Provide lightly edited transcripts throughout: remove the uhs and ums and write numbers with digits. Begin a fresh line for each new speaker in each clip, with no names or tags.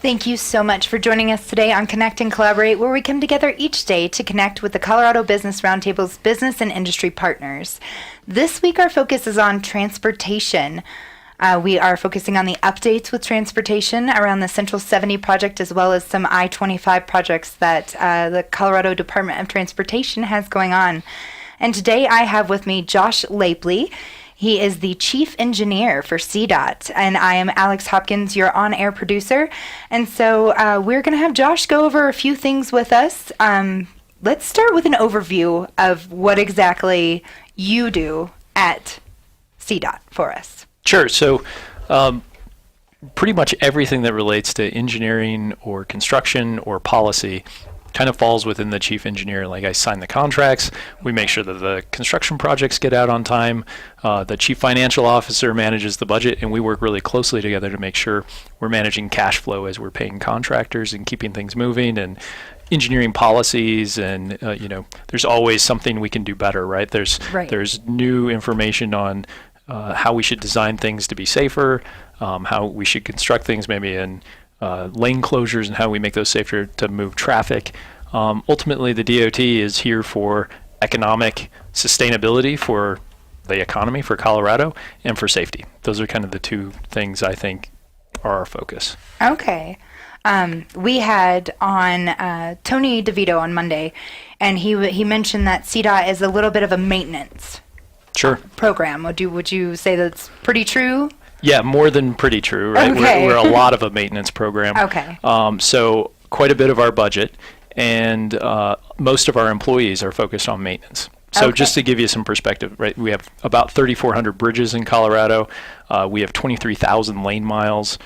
Thank you so much for joining us today on Connect and Collaborate, where we come together each day to connect with the Colorado Business Roundtable's business and industry partners. This week, our focus is on transportation. We are focusing on the updates with transportation around the Central 70 project, as well as some I-25 projects that the Colorado Department of Transportation has going on. And today I have with me Josh Laipply. He is the chief engineer for Ddot, and I am Alex Hopkins, your on-air producer. And so we're going to have Josh go over a few things with us. Let's start with an overview of what exactly you do at Ddot for us.
Sure. So pretty much everything that relates to engineering or construction or policy kind of falls within the chief engineer. Like, I sign the contracts, we make sure that the construction projects get out on time, the chief financial officer manages the budget, and we work really closely together to make sure we're managing cash flow as we're paying contractors and keeping things moving and engineering policies. And there's always something we can do better, right? There's new information on how we should design things to be safer, how we should construct things maybe in lane closures and how we make those safer to move traffic. Ultimately, the DOT is here for economic sustainability for the economy, for Colorado, and for safety. Those are kind of the two things I think are our focus.
Okay. We had on Tony DeVito on Monday, and he mentioned that CDOT is a little bit of a maintenance program. Would you say that's pretty true?
Yeah, more than pretty true, right?
Okay.
We're a lot of a maintenance program.
Okay.
So quite a bit of our budget, and most of our employees are focused on maintenance. So just to give you some perspective, right? We have about 3,400 bridges in Colorado. We have 23,000 lane miles.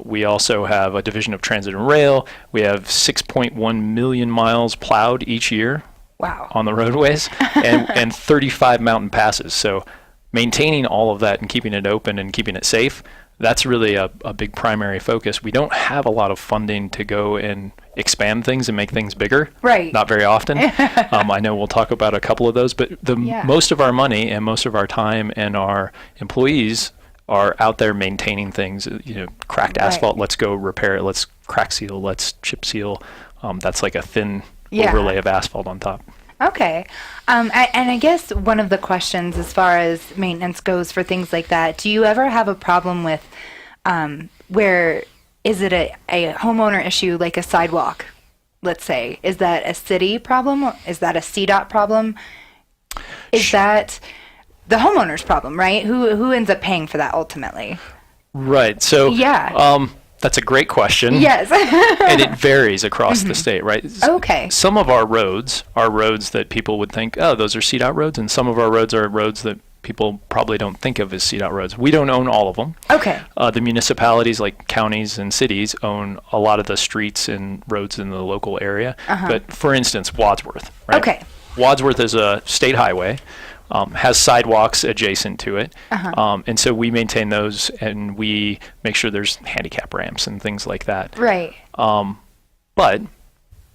We also have a division of transit and rail. We have 6.1 million miles plowed each year.
Wow.
On the roadways, and 35 mountain passes. So maintaining all of that and keeping it open and keeping it safe, that's really a big primary focus. We don't have a lot of funding to go and expand things and make things bigger.
Right.
Not very often. I know we'll talk about a couple of those, but most of our money and most of our time and our employees are out there maintaining things. Cracked asphalt, let's go repair it. Let's crack seal, let's chip seal. That's like a thin overlay of asphalt on top.
Okay. And I guess one of the questions as far as maintenance goes for things like that, do you ever have a problem with where is it a homeowner issue, like a sidewalk, let's say? Is that a city problem? Or is that a CDOT problem? Is that the homeowner's problem, right? Who ends up paying for that ultimately?
Right. So that's a great question.
Yes.
And it varies across the state, right?
Okay.
Some of our roads are roads that people would think, oh, those are CDOT roads, and some of our roads are roads that people probably don't think of as CDOT roads. We don't own all of them.
Okay.
The municipalities, like counties and cities, own a lot of the streets and roads in the local area. But for instance, Wadsworth, right?
Okay.
Wadsworth is a state highway. Has sidewalks adjacent to it. And so we maintain those, and we make sure there's handicap ramps and things like that.
Right.
But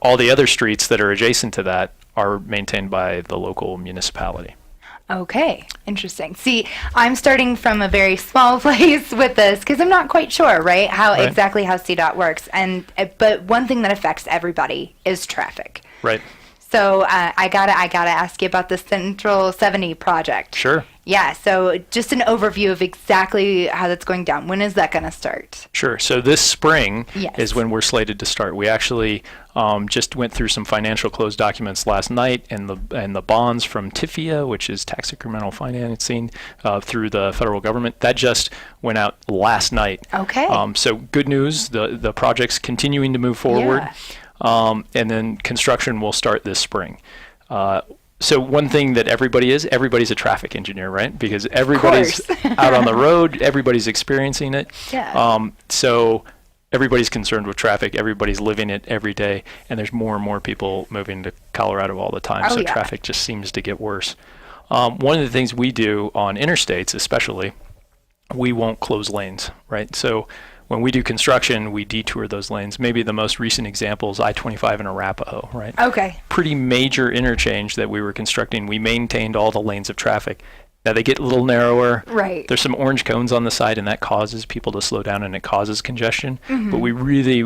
all the other streets that are adjacent to that are maintained by the local municipality.
Okay, interesting. See, I'm starting from a very small place with this because I'm not quite sure, right, exactly how CDOT works. But one thing that affects everybody is traffic.
Right.
So I gotta ask you about the Central 70 project.
Sure.
Yeah. So just an overview of exactly how that's going down. When is that going to start?
Sure. So this spring is when we're slated to start. We actually just went through some financial close documents last night, and the bonds from TIFIA, which is tax incremental financing through the federal government, that just went out last night.
Okay.
So good news. The project's continuing to move forward.
Yeah.
And then construction will start this spring. So one thing that everybody's a traffic engineer, right? Because everybody's out on the road, everybody's experiencing it.
Yeah.
So everybody's concerned with traffic, everybody's living it every day, and there's more and more people moving to Colorado all the time. So traffic just seems to get worse. One of the things we do on interstates especially, we won't close lanes, right? So when we do construction, we detour those lanes. Maybe the most recent example is I-25 in Arapahoe, right?
Okay.
Pretty major interchange that we were constructing. We maintained all the lanes of traffic. Now they get a little narrower.
Right.
There's some orange cones on the side, and that causes people to slow down, and it causes congestion. But we really,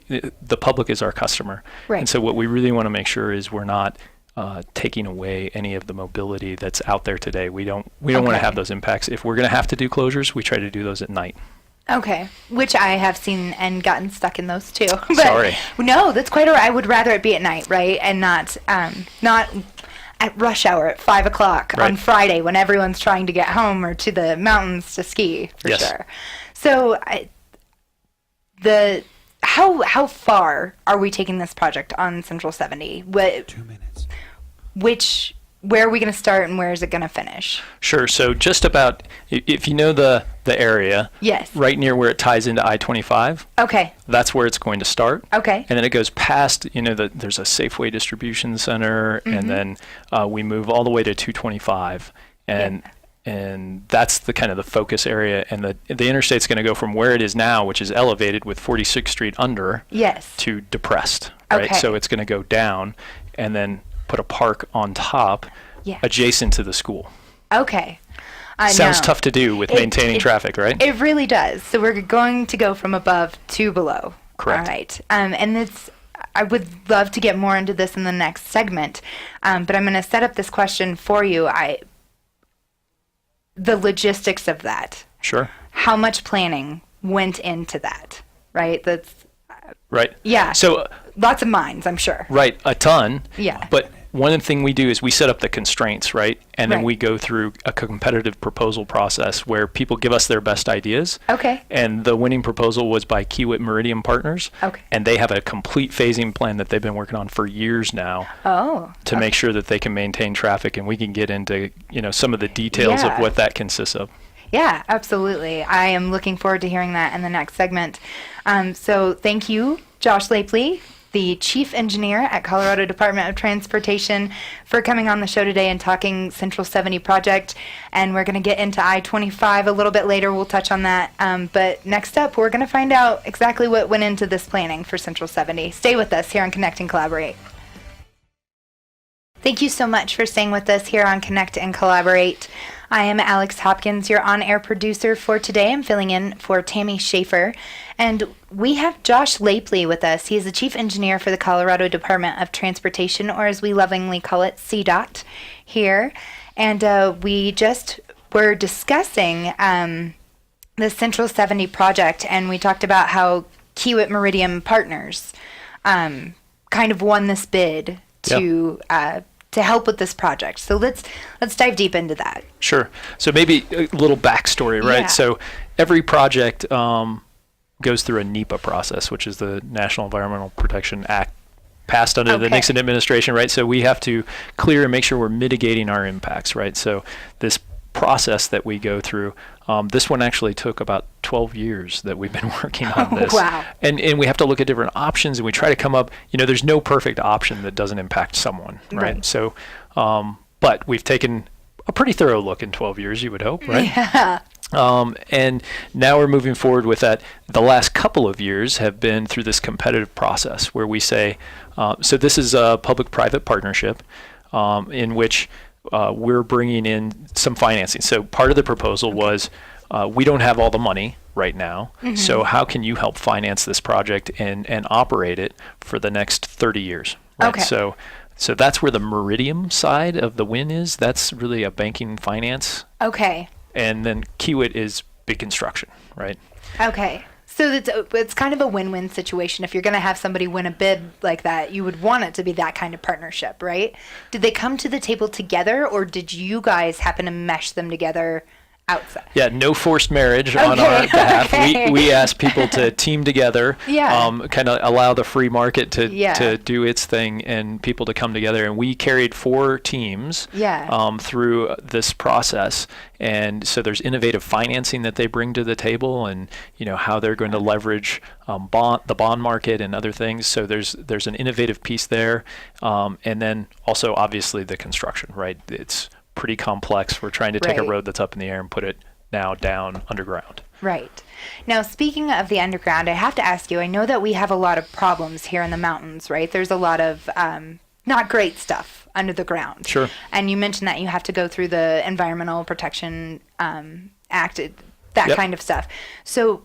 the public is our customer.
Right.
And so what we really want to make sure is we're not taking away any of the mobility that's out there today. We don't want to have those impacts. If we're going to have to do closures, we try to do those at night.
Okay, which I have seen and gotten stuck in those too. But
Sorry.
No, that's quite all right. I would rather it be at night, right? And not at rush hour at 5 o'clock
Right.
on Friday when everyone's trying to get home or to the mountains to ski, for
Yes.
sure. So how far are we taking this project on Central 70?
2 minutes.
Where are we going to start and where is it going to finish?
Sure. So just about, if you know the area,
Yes.
right near where it ties into I-25,
Okay.
that's where it's going to start.
Okay.
And then it goes past, there's a Safeway distribution center, and then we move all the way to 225, and that's the kind of the focus area. And the interstate's going to go from where it is now, which is elevated with 46th Street under,
Yes.
to depressed, right?
Okay.
So it's going to go down, and then put a park on top,
Yeah.
adjacent to the school.
Okay.
Sounds
No.
tough to do with maintaining traffic, right?
It really does. So we're going to go from above to below.
Correct.
All right. And I would love to get more into this in the next segment, but I'm going to set up this question for you. The logistics of that.
Sure.
How much planning went into that? Right.
Right.
Yeah.
So,
Lots of minds, I'm sure.
right, a ton.
Yeah.
But one thing we do is we set up the constraints, right? And then
Right.
we go through a competitive proposal process where people give us their best ideas.
Okay.
And the winning proposal was by Kiewit Meridian Partners.
Okay.
And they have a complete phasing plan that they've been working on for years now
Oh.
to make sure that they can maintain traffic. And we can get into, some of the details
Yeah.
of what that consists of.
Yeah, absolutely. I am looking forward to hearing that in the next segment. So thank you, Josh Laipply, the Chief Engineer at Colorado Department of Transportation, for coming on the show today and talking Central 70 project. And we're going to get into I-25 a little bit later. We'll touch on that. But next up, we're going to find out exactly what went into this planning for Central 70. Stay with us here on Connect and Collaborate. Thank you so much for staying with us here on Connect and Collaborate. I am Alex Hopkins, your on-air producer for today. I'm filling in for Tammy Schaefer. And we have Josh Laipply with us. He is the Chief Engineer for the Colorado Department of Transportation, or as we lovingly call it, CDOT here. And we just were discussing the Central 70 project, and we talked about how Kiewit Meridian Partners kind of won this bid to help with this project. So let's dive deep into that.
Sure. So maybe a little backstory, right?
Yeah.
So every project goes through a NEPA process, which is the National Environmental Protection Act, passed under the
Okay.
Nixon administration, right? So we have to clear and make sure we're mitigating our impacts, right? So this process that we go through, this one actually took about 12 years that we've been working on this.
Wow.
And we have to look at different options, and we try to come up, there's no perfect option that doesn't impact someone, right?
Right.
So, but we've taken a pretty thorough look in 12 years, you would hope, right?
Yeah.
And now we're moving forward with that. The last couple of years have been through this competitive process where we say, so this is a public-private partnership in which we're bringing in some financing. So part of the proposal was we don't have all the money right now, so how can you help finance this project and operate it for the next 30 years? Right?
Okay.
So that's where the Meridian side of the win is. That's really a banking finance.
Okay.
And then Kiewit is big construction, right?
Okay. So it's kind of a win-win situation. If you're going to have somebody win a bid like that, you would want it to be that kind of partnership, right? Did they come to the table together, or did you guys happen to mesh them together outside?
Yeah, no forced marriage on our behalf.
Okay.
We ask people to team together,
Yeah.
kind of allow the free market to
Yeah.
do its thing and people to come together. And we carried 4 teams
Yeah.
through this process. And so there's innovative financing that they bring to the table, and how they're going to leverage the bond market and other things. So there's an innovative piece there, and then also obviously the construction, right? It's pretty complex. We're trying to take a
Right.
road that's up in the air and put it now down underground.
Right. Now, speaking of the underground, I have to ask you, I know that we have a lot of problems here in the mountains, right? There's a lot of not great stuff under the ground.
Sure.
And you mentioned that you have to go through the Environmental Protection Act, that
Yep.
kind of stuff. So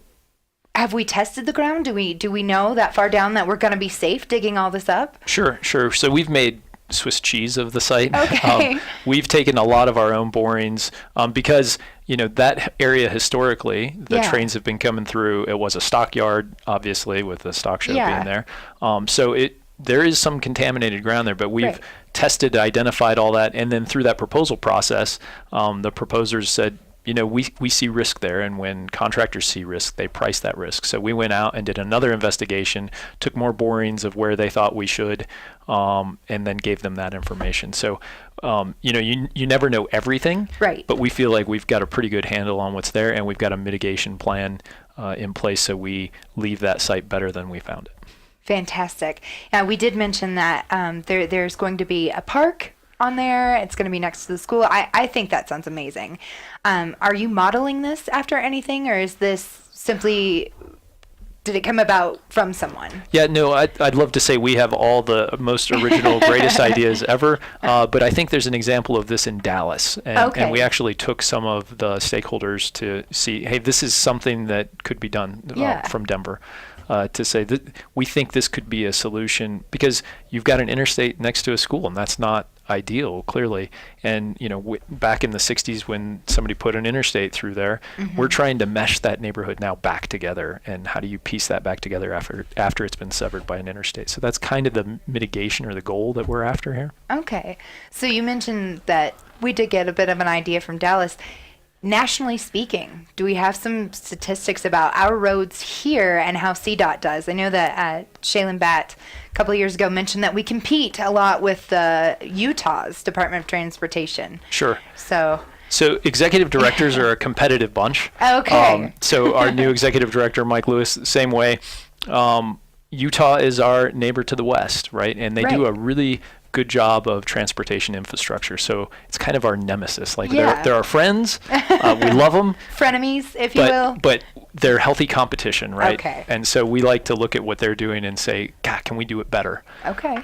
have we tested the ground? Do we know that far down that we're going to be safe digging all this up?
Sure. So we've made Swiss cheese of the site.
Okay.
We've taken a lot of our own borings because that area historically, the trains have been coming through. It was a stockyard, obviously, with the stock show being there. So there is some contaminated ground there, but we've tested, identified all that, and then through that proposal process, the proposers said, we see risk there, and when contractors see risk, they price that risk. So we went out and did another investigation, took more borings of where they thought we should, and then gave them that information. So, you never know everything,
right?
But we feel like we've got a pretty good handle on what's there, and we've got a mitigation plan in place, so we leave that site better than we found it.
Fantastic. Now, we did mention that there's going to be a park on there. It's going to be next to the school. I think that sounds amazing. Are you modeling this after anything, or is this simply, did it come about from someone?
Yeah, no, I'd love to say we have all the most original, greatest ideas ever, but I think there's an example of this in Dallas, and we actually took some of the stakeholders to see, hey, this is something that could be done from Denver. To say that we think this could be a solution, because you've got an interstate next to a school, and that's not ideal, clearly. And back in the 60s, when somebody put an interstate through there, we're trying to mesh that neighborhood now back together. And how do you piece that back together after it's been severed by an interstate? So that's kind of the mitigation or the goal that we're after here.
Okay, so you mentioned that we did get a bit of an idea from Dallas. Nationally speaking, do we have some statistics about our roads here and how Ddot does? I know that Shaylin Batt a couple of years ago mentioned that we compete a lot with Utah's Department of Transportation.
Sure.
So
executive directors are a competitive bunch.
Okay.
So our new executive director, Mike Lewis, same way. Utah is our neighbor to the west, right? And they do a really good job of transportation infrastructure. So it's kind of our nemesis. Like they're our friends. We love them.
Frenemies, if you will.
But they're healthy competition, right?
Okay.
And so we like to look at what they're doing and say, God, can we do it better?
Okay.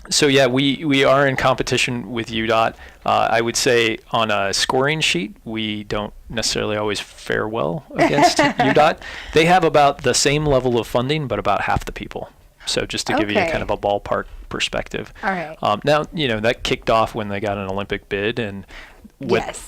So yeah, we are in competition with UDOT. I would say on a scoring sheet, we don't necessarily always fare well against UDOT. They have about the same level of funding, but about half the people. So just to give you kind of a ballpark perspective.
All right.
Now, that kicked off when they got an Olympic bid, and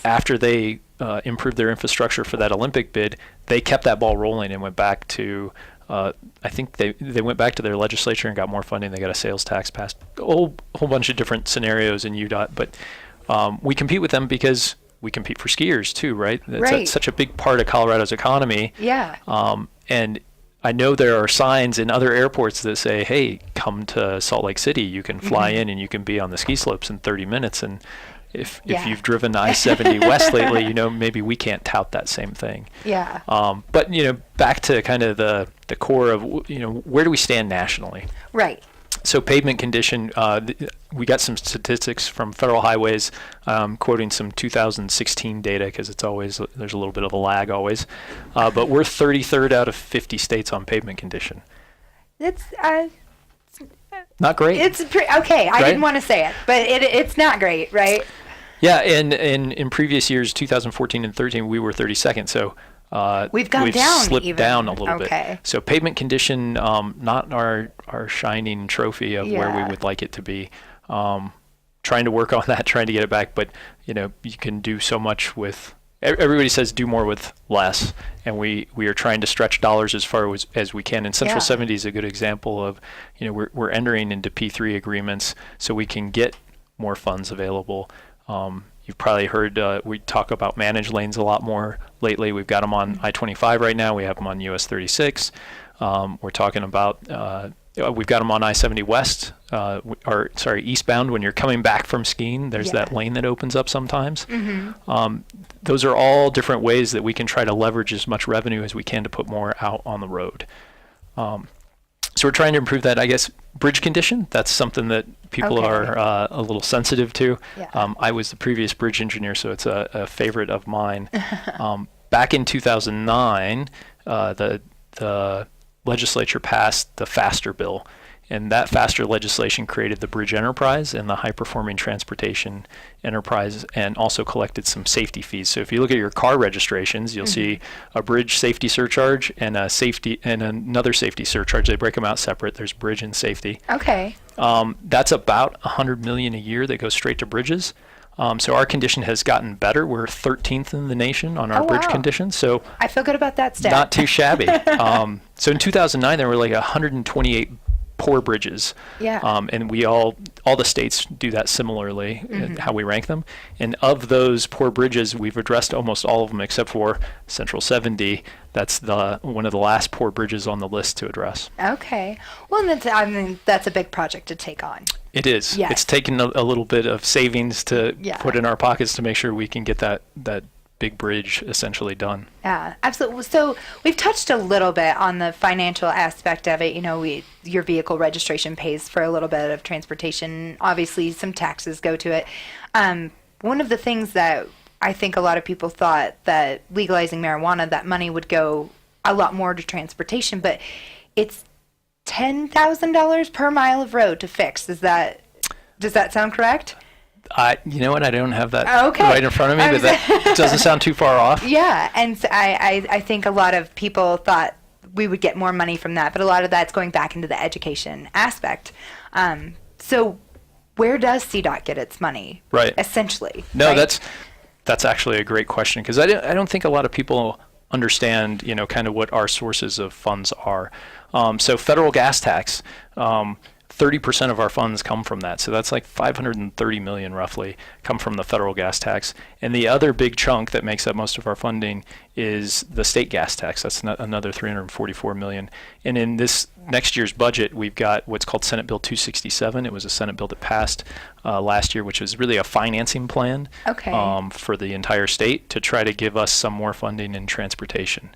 after they improved their infrastructure for that Olympic bid, they kept that ball rolling and went back to, I think they went back to their legislature and got more funding. They got a sales tax passed, a whole bunch of different scenarios in UDOT. But we compete with them because we compete for skiers too, right? That's such a big part of Colorado's economy.
Yeah.
And I know there are signs in other airports that say, hey, come to Salt Lake City. You can fly in and you can be on the ski slopes in 30 minutes. And if you've driven I-70 West lately, maybe we can't tout that same thing.
Yeah.
But, back to kind of the core of, where do we stand nationally?
Right.
So pavement condition, we got some statistics from Federal Highways, quoting some 2016 data, because there's a little bit of a lag always. But we're 33rd out of 50 states on pavement condition.
It's
not great.
It's okay. I didn't want to say it, but it's not great, right?
Yeah, and in previous years, 2014 and 13, we were 32nd. So
we've gone down,
slipped down a little bit. So pavement condition, not our shining trophy of where we would like it to be. Trying to work on that, trying to get it back, but you can do so much with. Everybody says do more with less, and we are trying to stretch dollars as far as we can. And Central 70 is a good example of, we're entering into P3 agreements so we can get more funds available. You've probably heard we talk about managed lanes a lot more lately. We've got them on I-25 right now. We have them on US 36. We're talking about we've got them on I-70 West, eastbound. When you're coming back from skiing, there's that lane that opens up sometimes. Those are all different ways that we can try to leverage as much revenue as we can to put more out on the road. So we're trying to improve that. I guess bridge condition, that's something that people are a little sensitive to.
Yeah.
I was the previous bridge engineer, so it's a favorite of mine. Back in 2009, the legislature passed the FASTER bill, And that faster legislation created the Bridge Enterprise and the High Performing Transportation Enterprise, and also collected some safety fees. So if you look at your car registrations, you'll see a bridge safety surcharge and another safety surcharge. They break them out separate. There's bridge and safety.
Okay.
That's about $100 million a year that goes straight to bridges. So our condition has gotten better. We're 13th in the nation on our bridge condition. So
I feel good about that stat.
not too shabby. So in 2009, there were like 128 poor bridges.
Yeah.
And all the states do that similarly in how we rank them. And of those poor bridges, we've addressed almost all of them except for Central 70. That's one of the last poor bridges on the list to address.
Okay. Well, that's a big project to take on.
It is.
Yes.
It's taken a little bit of savings to
Yeah.
put in our pockets to make sure we can get that big bridge essentially done.
Yeah, absolutely. So we've touched a little bit on the financial aspect of it. Your vehicle registration pays for a little bit of transportation. Obviously, some taxes go to it. One of the things that I think a lot of people thought that legalizing marijuana, that money would go a lot more to transportation, but it's $10,000 per mile of road to fix. Does that sound correct?
You know what? I don't have that
Okay.
right in front of me, but that doesn't sound too far off.
Yeah, and so I think a lot of people thought we would get more money from that, but a lot of that's going back into the education aspect. So where does CDOT get its money?
Right.
Essentially.
No,
right?
that's actually a great question, because I don't think a lot of people understand, kind of what our sources of funds are. So federal gas tax, 30% of our funds come from that. So that's like $530 million roughly come from the federal gas tax. And the other big chunk that makes up most of our funding is the state gas tax. That's another $344 million. And in this next year's budget, we've got what's called Senate Bill 267. It was a Senate bill that passed last year, which was really a financing plan for the entire state to try to give us some more funding in transportation.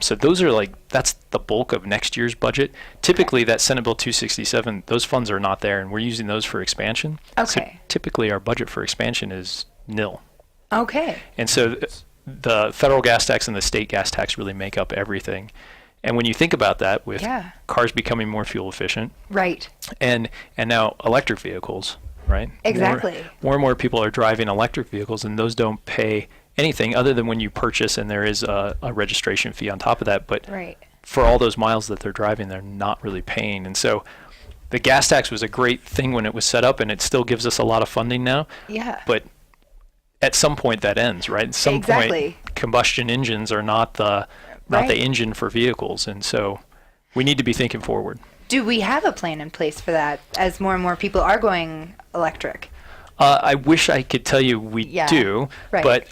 So those are that's the bulk of next year's budget. Typically, that Senate Bill 267, those funds are not there, and we're using those for expansion. So typically, our budget for expansion is nil.
Okay.
And so the federal gas tax and the state gas tax really make up everything. And when you think about that, with cars becoming more fuel efficient,
right,
and now electric vehicles, right?
Exactly.
More and more people are driving electric vehicles, and those don't pay anything other than when you purchase, and there is a registration fee on top of that. But for all those miles that they're driving, they're not really paying. And so the gas tax was a great thing when it was set up, and it still gives us a lot of funding now.
Yeah.
But at some point that ends, right? At some point, combustion engines are not the engine for vehicles. And so we need to be thinking forward.
Do we have a plan in place for that as more and more people are going electric?
I wish I could tell you we do, but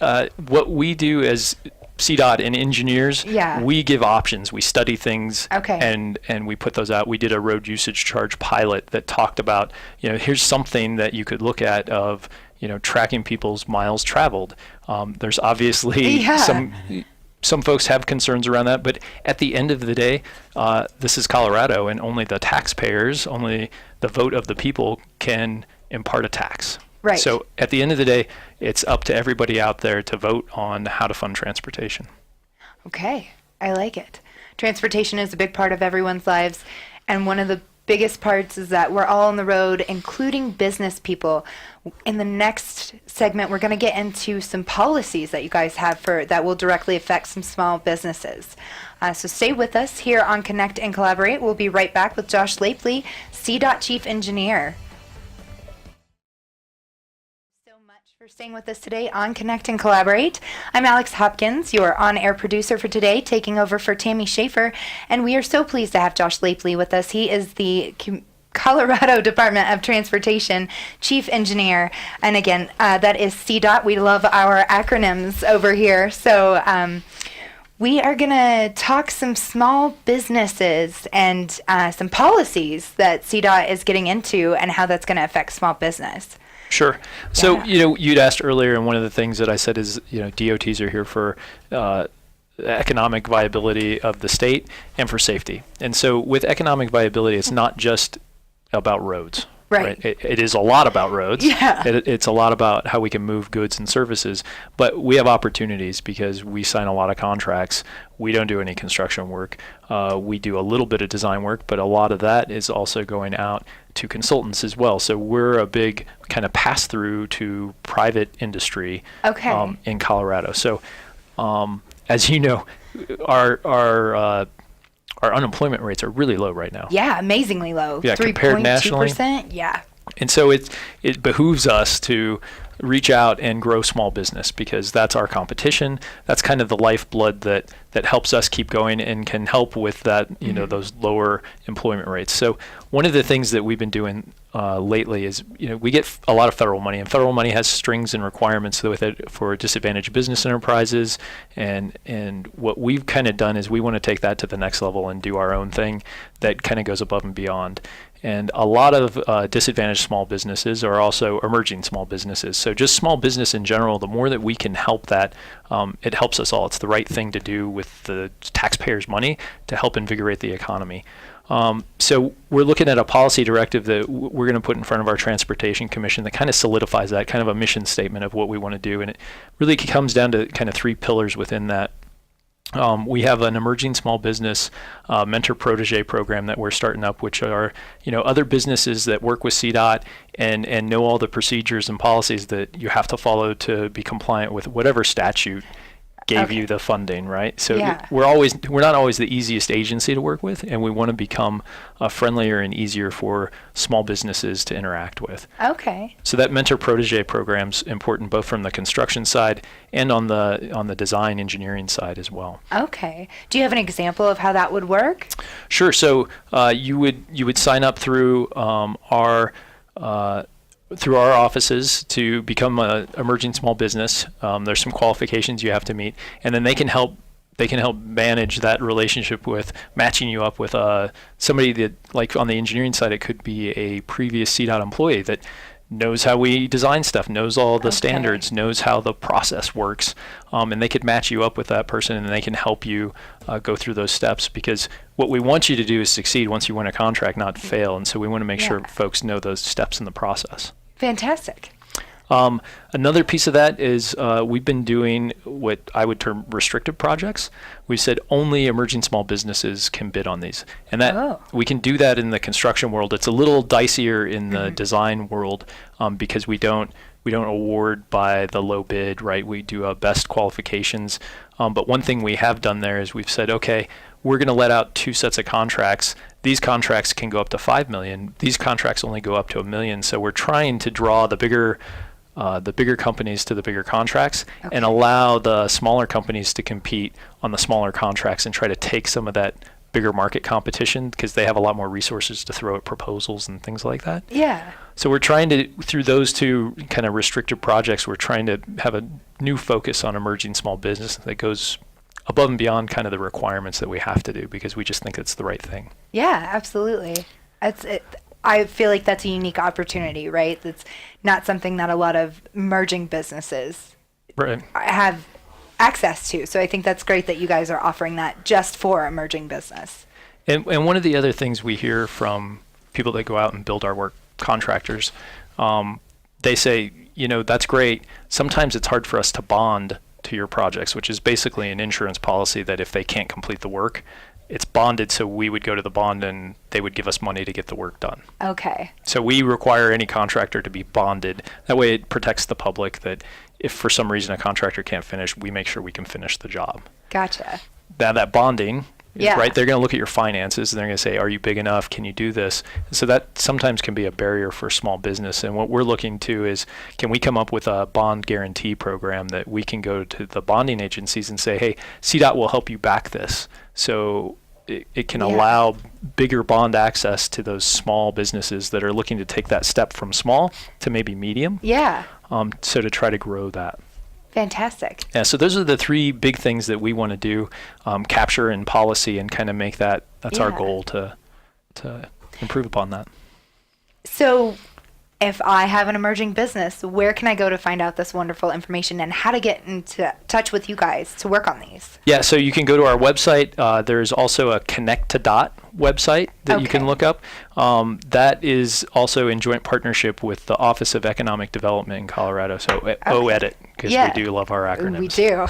what we do as CDOT and engineers, we give options. We study things, and we put those out. We did a road usage charge pilot that talked about, here's something that you could look at of, tracking people's miles traveled. There's obviously some folks have concerns around that, but at the end of the day, this is Colorado, and only the taxpayers, only the vote of the people can impart a tax.
Right.
So at the end of the day, it's up to everybody out there to vote on how to fund transportation.
Okay, I like it. Transportation is a big part of everyone's lives, and one of the biggest parts is that we're all on the road, including business people. In the next segment, we're going to get into some policies that you guys have that will directly affect some small businesses. So stay with us here on Connect and Collaborate. We'll be right back with Josh Laipply, CDOT Chief Engineer. For staying with us today on Connect and Collaborate. I'm Alex Hopkins, your on-air producer for today, taking over for Tammy Schaefer, and we are so pleased to have Josh Laipply with us. He is the Colorado Department of Transportation Chief Engineer, and again, that is CDOT. We love our acronyms over here, so we are going to talk some small businesses and some policies that CDOT is getting into and how that's going to affect small business.
Sure. So, you'd asked earlier, and one of the things that I said is, DOTs are here for economic viability of the state and for safety. And so with economic viability, it's not just about roads,
Right.
It is a lot about roads.
Yeah.
It's a lot about how we can move goods and services, but we have opportunities because we sign a lot of contracts. We don't do any construction work. We do a little bit of design work, but a lot of that is also going out to consultants as well. So we're a big kind of pass through to private industry in Colorado. So as you know, our unemployment rates are really low right now.
Yeah, amazingly low.
Yeah, compared nationally.
3.2%. Yeah.
And so it behooves us to reach out and grow small business because that's our competition. That's kind of the lifeblood that helps us keep going and can help with that, those lower employment rates. So one of the things that we've been doing lately is, we get a lot of federal money, and federal money has strings and requirements with it for disadvantaged business enterprises. And what we've kind of done is we want to take that to the next level and do our own thing that kind of goes above and beyond. And a lot of disadvantaged small businesses are also emerging small businesses. So just small business in general, the more that we can help that, it helps us all. It's the right thing to do with the taxpayers' money to help invigorate the economy. So we're looking at a policy directive that we're going to put in front of our Transportation Commission that kind of solidifies that, kind of a mission statement of what we want to do. And it really comes down to kind of three pillars within that. We have an emerging small business mentor protege program that we're starting up, which are other businesses that work with Ddot and know all the procedures and policies that you have to follow to be compliant with whatever statute gave you the funding, right? So we're not always the easiest agency to work with, and we want to become friendlier and easier for small businesses to interact with.
Okay.
So that mentor protege program's important both from the construction side and on the design engineering side as well.
Okay. Do you have an example of how that would work?
Sure. So you would sign up through our offices to become an emerging small business. There's some qualifications you have to meet, and then they can help manage that relationship with matching you up with somebody that, like on the engineering side, it could be a previous Ddot employee that knows how we design stuff, knows all the standards, knows how the process works, and they could match you up with that person, and they can help you go through those steps, because what we want you to do is succeed once you win a contract, not fail. And so we want to make sure folks know those steps in the process.
Fantastic.
Another piece of that is we've been doing what I would term restrictive projects. We said only emerging small businesses can bid on these, and that we can do that in the construction world. It's a little dicier in the design world because we don't award by the low bid, right? We do best qualifications. But one thing we have done there is we've said, okay, we're going to let out 2 sets of contracts. These contracts can go up to $5 million. These contracts only go up to $1 million. So we're trying to draw the bigger companies to the bigger contracts and allow the smaller companies to compete on the smaller contracts and try to take some of that bigger market competition because they have a lot more resources to throw at proposals and things like that.
Yeah.
So we're trying to, through those two kind of restricted projects, we're trying to have a new focus on emerging small business that goes above and beyond kind of the requirements that we have to do because we just think it's the right thing.
Yeah, absolutely. I feel like that's a unique opportunity, right? That's not something that a lot of emerging businesses have access to. So I think that's great that you guys are offering that just for emerging business.
And one of the other things we hear from people that go out and build our work, contractors, they say, that's great. Sometimes it's hard for us to bond to your projects, which is basically an insurance policy that if they can't complete the work, it's bonded, so we would go to the bond and they would give us money to get the work done. Okay. So we require any contractor to be bonded. That way it protects the public that if for some reason a contractor can't finish, we make sure we can finish the job. Gotcha. Now that bonding, right, they're going to look at your finances and they're going to say, are you big enough? Can you do this? So that sometimes can be a barrier for small business. And what we're looking to is, can we come up with a bond guarantee program that we can go to the bonding agencies and say, hey, Ddot will help you back this. So it can allow bigger bond access to those small businesses that are looking to take that step from small to maybe medium. Yeah. So to try to grow that. Fantastic. Yeah, so those are the 3 big things that we want to do, capture in policy and kind of make that's our goal to improve upon that.
So if I have an emerging business, where can I go to find out this wonderful information and how to get into touch with you guys to work on these?
Yeah, so you can go to our website. There's also a Connect to Dot website that you can look up. That is also in joint partnership with the Office of Economic Development in Colorado, so OEDIT, because we do love our acronyms.
We do.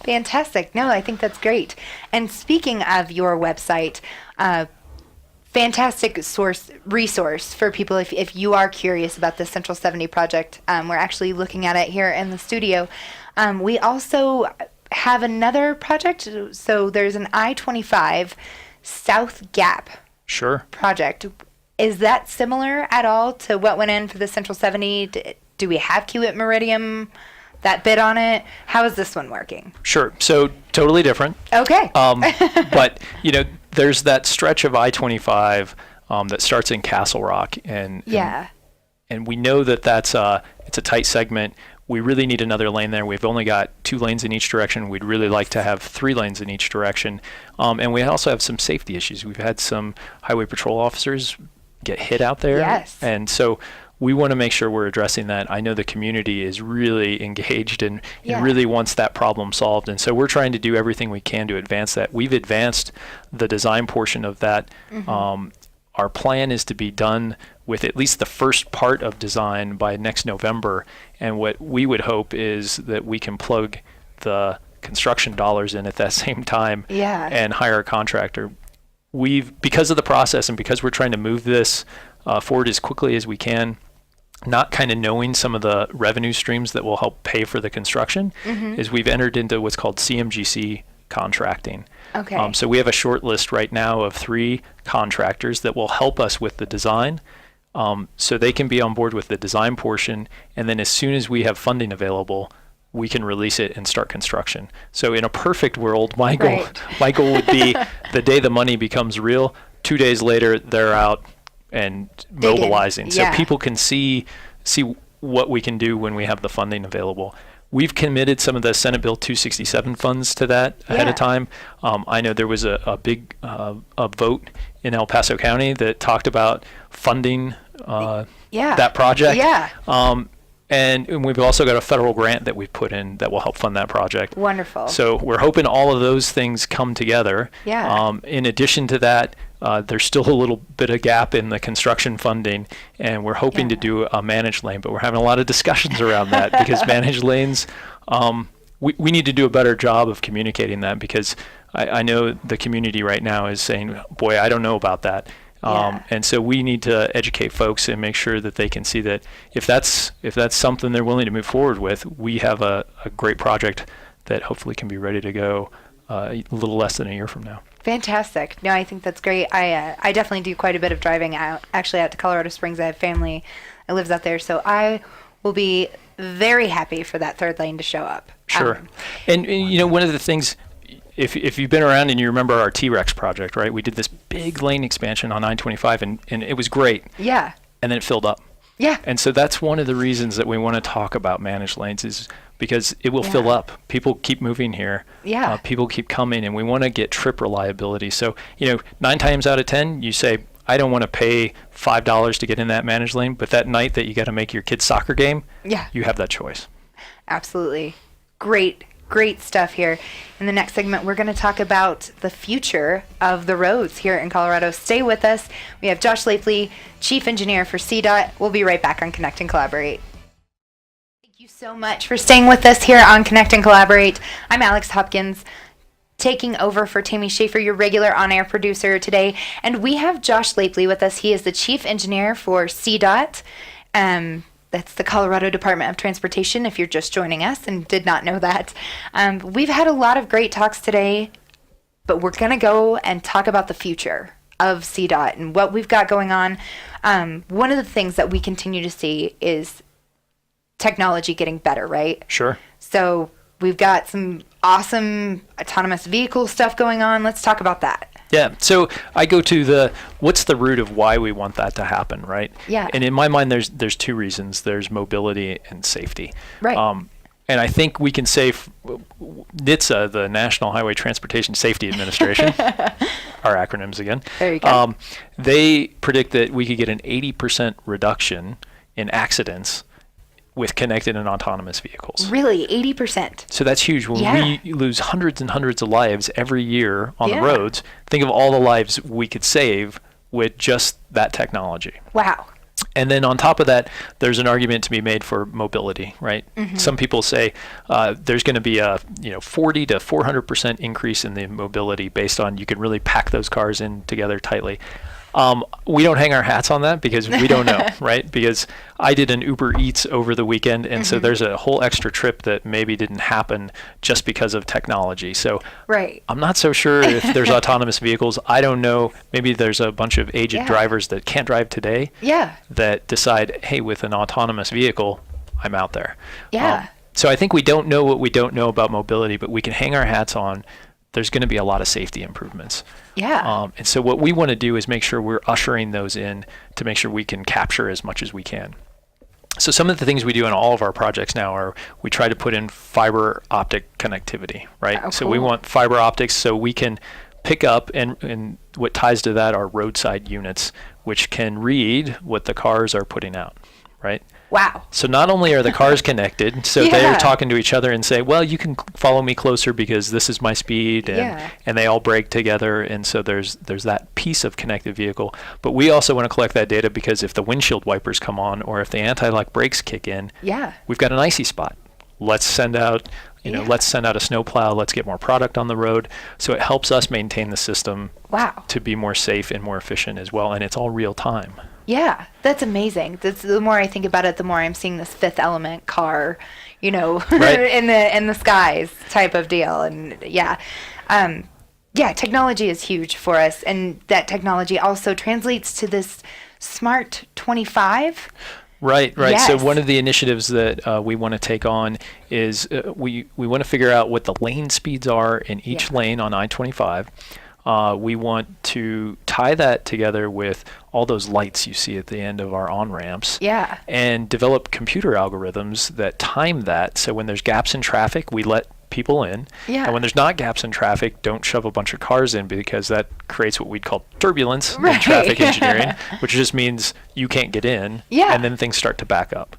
Fantastic. No, I think that's great. And speaking of your website, fantastic resource for people if you are curious about the Central 70 project. We're actually looking at it here in the studio. We also have another project. So there's an I-25 South Gap project. Is that similar at all to what went in for the Central 70? Do we have Kiewit Meridian, that bid on it? How is this one working?
Sure. So totally different.
Okay.
But, there's that stretch of I-25 that starts in Castle Rock. And we know that it's a tight segment. We really need another lane there. We've only got 2 lanes in each direction. We'd really like to have 3 lanes in each direction. And we also have some safety issues. We've had some highway patrol officers get hit out there.
Yes.
And so we want to make sure we're addressing that. I know the community is really engaged and really wants that problem solved. And so we're trying to do everything we can to advance that. We've advanced the design portion of that. Our plan is to be done with at least the first part of design by next November. And what we would hope is that we can plug the construction dollars in at that same time and hire a contractor. Because of the process and because we're trying to move this forward as quickly as we can, not kind of knowing some of the revenue streams that will help pay for the construction, is we've entered into what's called CMGC contracting.
Okay.
So we have a short list right now of 3 contractors that will help us with the design. So they can be on board with the design portion, and then as soon as we have funding available, we can release it and start construction. So in a perfect world, my goal would be the day the money becomes real, 2 days later, they're out and mobilizing. So people can see what we can do when we have the funding available. We've committed some of the Senate Bill 267 funds to that ahead of time. I know there was a big vote in El Paso County that talked about funding that project. And we've also got a federal grant that we've put in that will help fund that project.
Wonderful.
So we're hoping all of those things come together. In addition to that, there's still a little bit of gap in the construction funding, and we're hoping to do a managed lane, but we're having a lot of discussions around that because managed lanes, we need to do a better job of communicating that, because I know the community right now is saying, boy, I don't know about that. And so we need to educate folks and make sure that they can see that if that's something they're willing to move forward with, we have a great project that hopefully can be ready to go a little less than a year from now.
Fantastic. No, I think that's great. I definitely do quite a bit of driving out to Colorado Springs. I have family that lives out there, so I will be very happy for that 3rd lane to show up.
Sure. And one of the things, if you've been around and you remember our T-Rex project, right? We did this big lane expansion on I-25, and it was great.
Yeah.
And then it filled up.
Yeah.
And so that's one of the reasons that we want to talk about managed lanes, is because it will fill up. People keep moving here.
Yeah.
People keep coming, and we want to get trip reliability. So, 9 times out of 10, you say, I don't want to pay $5 to get in that managed lane, but that night that you got to make your kid's soccer game, you have that choice.
Absolutely. Great stuff here. In the next segment, we're going to talk about the future of the roads here in Colorado. Stay with us. We have Josh Laipply, Chief Engineer for Ddot. We'll be right back on Connect and Collaborate. Thank you so much for staying with us here on Connect and Collaborate. I'm Alex Hopkins, taking over for Tammy Schaefer, your regular on-air producer today. And we have Josh Laipply with us. He is the Chief Engineer for Ddot. That's the Colorado Department of Transportation, if you're just joining us and did not know that. We've had a lot of great talks today, but we're going to go and talk about the future of Ddot and what we've got going on. One of the things that we continue to see is technology getting better, right?
Sure.
So we've got some awesome autonomous vehicle stuff going on. Let's talk about that.
Yeah, so I go to what's the root of why we want that to happen, right?
Yeah.
And in my mind, there's 2 reasons. There's mobility and safety.
Right.
And I think we can say NHTSA, the National Highway Transportation Safety Administration, our acronyms again.
There you go.
They predict that we could get an 80% reduction in accidents with connected and autonomous vehicles.
Really, 80%.
So that's huge. When we lose hundreds and hundreds of lives every year on the roads, think of all the lives we could save with just that technology.
Wow.
And then on top of that, there's an argument to be made for mobility, right? Some people say there's going to be a 40 to 400% increase in the mobility based on you can really pack those cars in together tightly. We don't hang our hats on that because we don't know, right? Because I did an Uber Eats over the weekend, and so there's a whole extra trip that maybe didn't happen just because of technology. So I'm not so sure if there's autonomous vehicles. I don't know. Maybe there's a bunch of aged drivers that can't drive today that decide, hey, with an autonomous vehicle, I'm out there. So I think we don't know what we don't know about mobility, but we can hang our hats on there's going to be a lot of safety improvements. And so what we want to do is make sure we're ushering those in to make sure we can capture as much as we can. So some of the things we do in all of our projects now are we try to put in fiber optic connectivity, right?
Oh,
so we want fiber optics so we can pick up, and what ties to that are roadside units, which can read what the cars are putting out, right?
Wow.
So not only are the cars connected, so they're talking to each other and say, well, you can follow me closer because this is my speed, and they all brake together, and so there's that piece of connected vehicle. But we also want to collect that data because if the windshield wipers come on or if the anti-lock brakes kick in, we've got an icy spot. Let's send out let's send out a snowplow, let's get more product on the road. So it helps us maintain the system to be more safe and more efficient as well, and it's all real time.
Yeah, that's amazing. The more I think about it, the more I'm seeing this Fifth Element car, in the skies type of deal. And technology is huge for us, and that technology also translates to this Smart 25.
Right. Yes. So one of the initiatives that we want to take on is we want to figure out what the lane speeds are in each lane on I-25. We want to tie that together with all those lights you see at the end of our on-ramps. And develop computer algorithms that time that. So when there's gaps in traffic, we let people in. And when there's not gaps in traffic, don't shove a bunch of cars in because that creates what we'd call turbulence in traffic engineering, which just means you can't get in. And then things start to back up.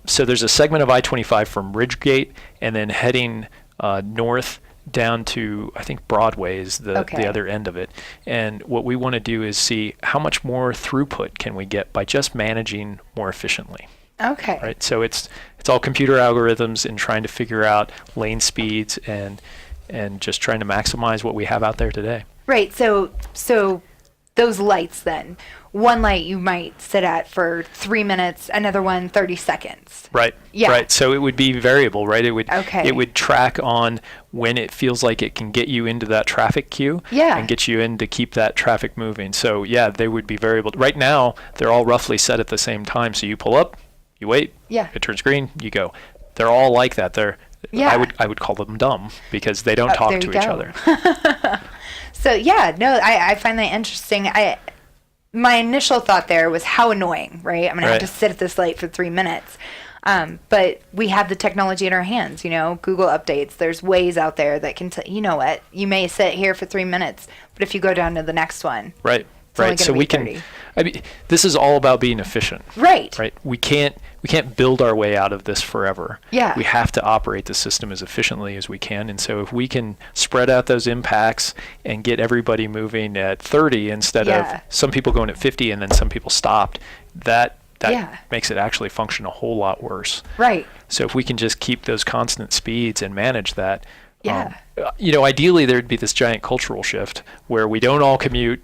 So there's a segment of I-25 from Ridgegate and then heading north down to, I think, Broadway is the other end of it. And what we want to do is see how much more throughput can we get by just managing more efficiently. Right. So it's all computer algorithms and trying to figure out lane speeds and just trying to maximize what we have out there today.
Right. So those lights then, one light you might sit at for 3 minutes, another one 30 seconds.
Right. Right. So it would be variable, right? It would track on when it feels like it can get you into that traffic queue and get you in to keep that traffic moving. So they would be variable. Right now, they're all roughly set at the same time. So you pull up, you wait, it turns green, you go. They're all like that. I would call them dumb because they don't talk to each other.
So I find that interesting. My initial thought there was how annoying, right? I'm going to have to sit at this light for 3 minutes. But we have the technology in our hands, Google updates. There's ways out there that can you know what? You may sit here for 3 minutes, but if you go down to the next one.
Right. So we can, this is all about being efficient. Right. We can't build our way out of this forever. We have to operate the system as efficiently as we can. And so if we can spread out those impacts and get everybody moving at 30 instead of some people going at 50 and then some people stopped, that makes it actually function a whole lot worse. So if we can just keep those constant speeds and manage that, ideally there'd be this giant cultural shift where we don't all commute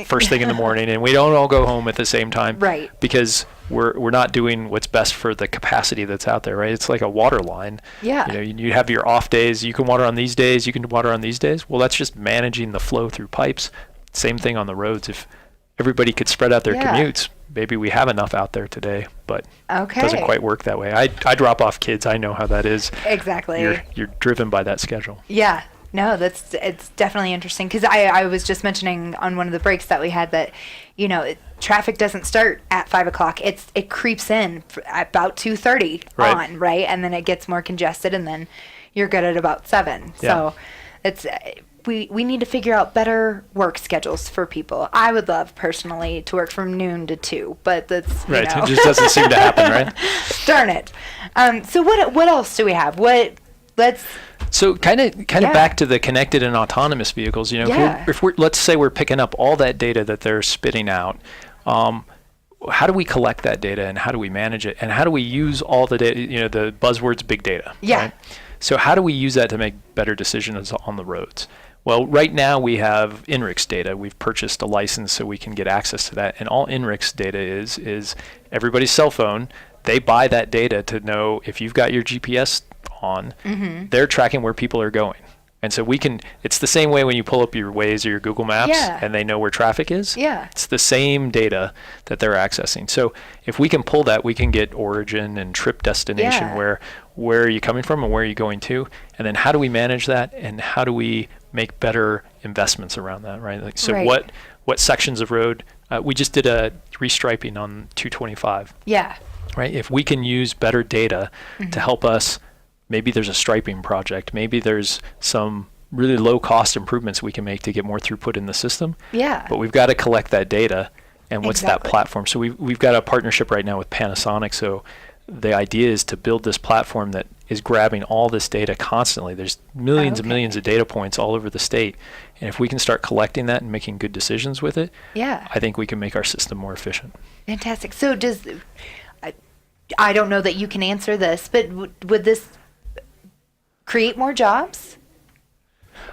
first thing in the morning and we don't all go home at the same time because we're not doing what's best for the capacity that's out there, right? It's like a water line. You have your off days, you can water on these days, you can water on these days. Well, that's just managing the flow through pipes. Same thing on the roads. If everybody could spread out their commutes, maybe we have enough out there today, but it doesn't quite work that way. I drop off kids, I know how that is. You're driven by that schedule.
No, it's definitely interesting because I was just mentioning on one of the breaks that we had that, traffic doesn't start at 5 o'clock. It creeps in at about 2:30 on, right? And then it gets more congested and then you're good at about 7. So we need to figure out better work schedules for people. I would love personally to work from noon to 2, but that's
Right. It just doesn't seem to happen, right?
Darn it. So what else do we have?
So kind of
Yeah.
back to the connected and autonomous vehicles.
Yeah.
If we're let's say we're picking up all that data that they're spitting out. How do we collect that data, and how do we manage it, and how do we use all the data? The buzzwords big data.
Yeah.
Right? So how do we use that to make better decisions on the roads? Well, right now we have INRIX data. We've purchased a license so we can get access to that. And all INRIX data is everybody's cell phone. They buy that data to know if you've got your GPS on, they're tracking where people are going. And so it's the same way when you pull up your Waze or your Google Maps and they know where traffic is.
Yeah.
It's the same data that they're accessing. So if we can pull that, we can get origin and trip destination, where are you coming from and where are you going to? And then how do we manage that, and how do we make better investments around that, right? What sections of road? We just did a restriping on 225.
Yeah.
Right? If we can use better data to help us, maybe there's a striping project, maybe there's some really low cost improvements we can make to get more throughput in the system.
Yeah.
But we've got to collect that data, and what's that
Exactly.
platform? So we've got a partnership right now with Panasonic. So the idea is to build this platform that is grabbing all this data constantly. There's millions and millions of data points all over the state. And if we can start collecting that and making good decisions with it, I think we can make our system more efficient.
Fantastic. So I don't know that you can answer this, but would this create more jobs?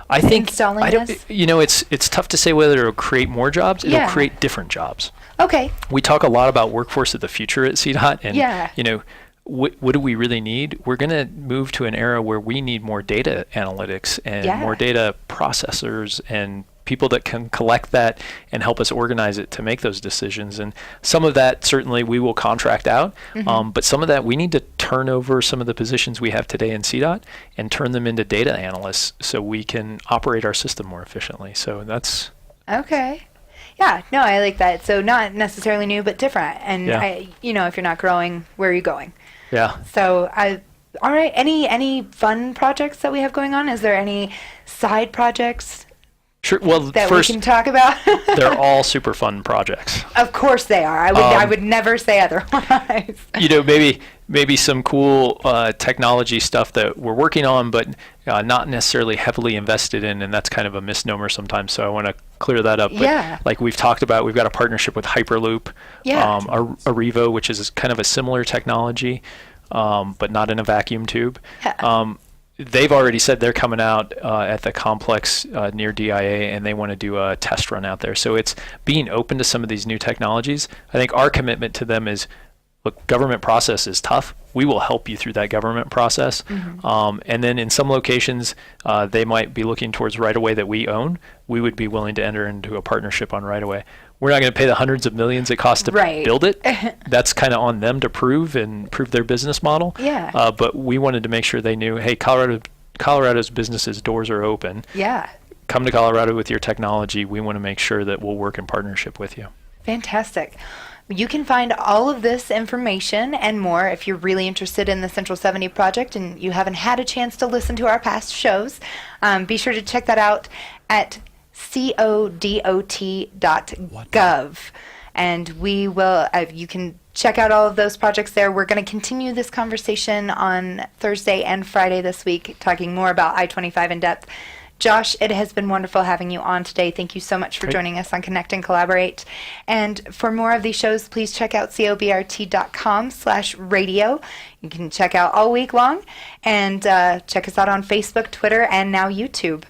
I think
installing this?
It's tough to say whether it'll create more jobs. It'll
Yeah.
create different jobs.
Okay.
We talk a lot about workforce of the future at CDOT, and what do we really need? We're going to move to an era where we need more data analytics and more data processors and people that can collect that and help us organize it to make those decisions. And some of that certainly we will contract out, but some of that we need to turn over some of the positions we have today in CDOT and turn them into data analysts so we can operate our system more efficiently. So that's...
Okay. Yeah, no, I like that. So not necessarily new, but different. And if you're not growing, where are you going?
Yeah.
So all right. Any fun projects that we have going on? Is there any side projects?
Sure. Well,
that
first,
we can talk about?
they're all super fun projects.
Of course they are. I would never say otherwise.
Maybe some cool technology stuff that we're working on, but not necessarily heavily invested in, and that's kind of a misnomer sometimes. So I want to clear that up. But like we've talked about, we've got a partnership with Hyperloop, Arrivo, which is kind of a similar technology, but not in a vacuum tube. They've already said they're coming out at the complex near DIA, and they want to do a test run out there. So it's being open to some of these new technologies. I think our commitment to them is, look, government process is tough. We will help you through that government process. And then in some locations, they might be looking towards right-of-way that we own. We would be willing to enter into a partnership on right-of-way. We're not going to pay the hundreds of millions it costs to build it. That's kind of on them to prove their business model. But we wanted to make sure they knew, hey, Colorado's businesses' doors are open. Come to Colorado with your technology. We want to make sure that we'll work in partnership with you.
Fantastic. You can find all of this information and more if you're really interested in the Central 70 project and you haven't had a chance to listen to our past shows. Be sure to check that out at codot.gov. And we will, you can check out all of those projects there. We're going to continue this conversation on Thursday and Friday this week, talking more about I-25 in depth. Josh, it has been wonderful having you on today. Thank you so much for joining us on Connect and Collaborate. And for more of these shows, please check out cobrt.com/radio. You can check out all week long, and check us out on Facebook, Twitter, and now YouTube.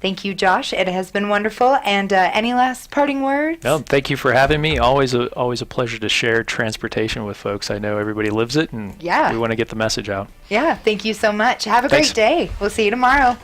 Thank you, Josh. It has been wonderful. And any last parting words?
No, thank you for having me. Always a pleasure to share transportation with folks. I know everybody lives it, and we want to get the message out.
Yeah, thank you so much. Have a great day. We'll see you tomorrow.